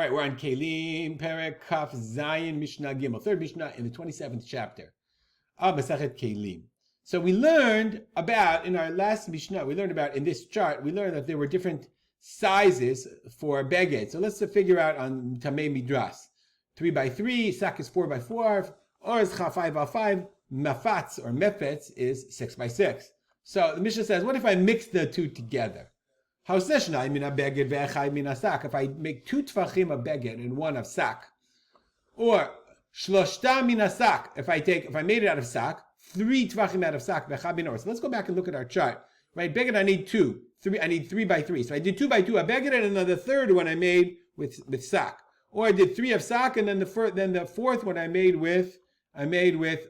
right, we're on Keilim, Perek Kaf Zayin Mishnah Gimel, third Mishnah in the 27th chapter of Masachet Keilim. So we learned about, in our last Mishnah, in this chart, we learned that there were different sizes for beged. So let's figure out on Tamei Midras. 3x3, sak is 4x4, or is 5x5, mafatz or mefetz is 6x6. So the Mishnah says, what if I mix the two together? If I make 2 tvachim of beged and 1 of sak, or shloshta mina sak, if I made it out of sak, 3 tvachim out of sak, v'echad min or. So let's go back and look at our chart. Right, beged I need 2, 3. I need 3x3. So I did 2x2 of beged and another third one I made with sak. Or I did 3 of sak and then the fourth one I made with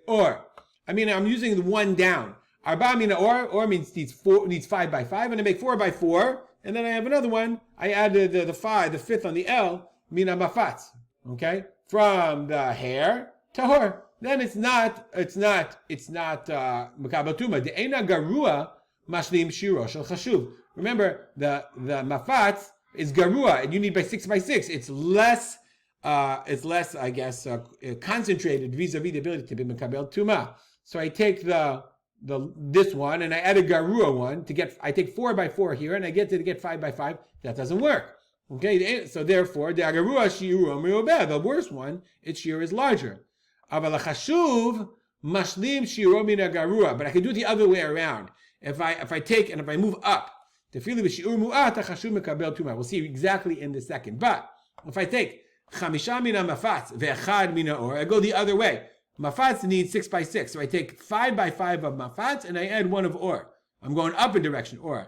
or. I'm using the one down. Arba mina or means needs 5x5, and I make 4x4. And then I have another one. I added the 5, the fifth on the L, mina mafatz. Okay, from the hair to hor. Then it's not mekabel tuma. The ena garua mashlim shiro shel chashuv. Remember the mafatz is garua, and you need by 6x6. It's less I guess concentrated vis-a-vis the ability to be mekabel tuma. So I take this one and I add a garua one I take 4x4 here and I get 5x5. That doesn't work. Okay, so therefore the garua shiuru me'obeh, the worst one, its shear is larger. Aval chashuv mashlim shiru min garua, but I can do it the other way around. If I take and if I move up, tefili b'shiur mu'at chashuv mekabel tuma. We'll see exactly in the second. But if I take chamisha mina mafatz ve'echad mina or, I go the other way. Mafatz needs 6x6, so I take 5x5 of mafatz and I add 1 of or. I'm going up a direction, or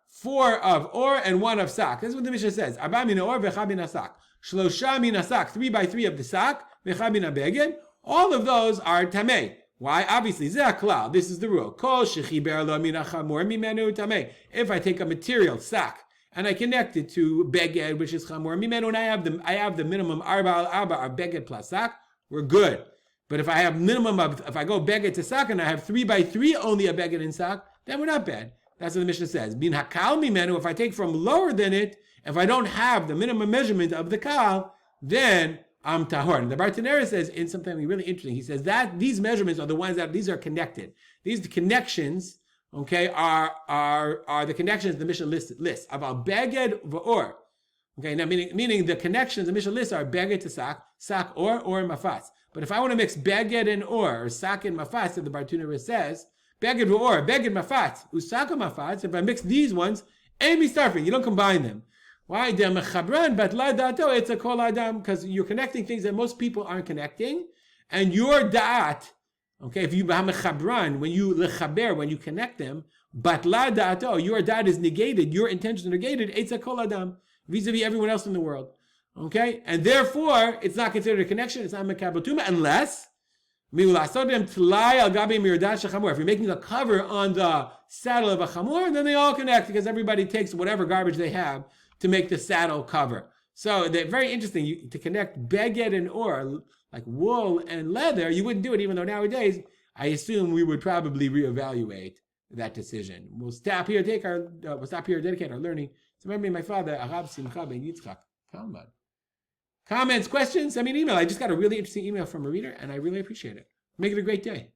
4 of or and 1 of sak. That's what the Mishnah says. Arba mina or v'echad mina sak. Shlosha mina sak, 3x3 of the sak, v'echad mina beged. All of those are tamei. Why? Obviously, zeh klal. This is the rule. Kol shechiber lo mina chamor mimenu tamei. If I take a material sak and I connect it to beged, which is chamor mimenu, and I have the minimum arba al arba, or beged plus sak, we're good. But if I have if I go beged to sak and I have 3x3 only a beged in sak, then we're not bad. That's what the Mishnah says. Bin hakal mimenu, if I take from lower than it, if I don't have the minimum measurement of the kal, then I'm tahor. And the Bartanera says in something really interesting. He says that these measurements are the ones these are connected. These connections, okay, are the connections the Mishnah lists about beged v'or. Okay, now meaning the connections the Mishnah lists are beged to sak or mafatz. But if I want to mix beged and or sak and mafatz, that the Bartanera says, beged v'or, beged mafatz, usaka mafatz, if I mix these ones, and starfing, you don't combine them. Why? It's a kol adam, because you're connecting things that most people aren't connecting, and your da'at, okay, if you chabran, when you connect them, batla da'ato, your da'at is negated, your intention is negated, it's a kol adam, vis-a-vis everyone else in the world. Okay, and therefore it's not considered a connection. It's not mekabel tuma unless if you're making a cover on the saddle of a chamor, then they all connect because everybody takes whatever garbage they have to make the saddle cover. So they're very interesting to connect beged and or like wool and leather. You wouldn't do it, even though nowadays I assume we would probably reevaluate that decision. We'll stop here, dedicate our learning. So remember my father, Arab Simcha ben Yitzchak Kalman. Comments, questions, send me an email. I just got a really interesting email from a reader, and I really appreciate it. Make it a great day.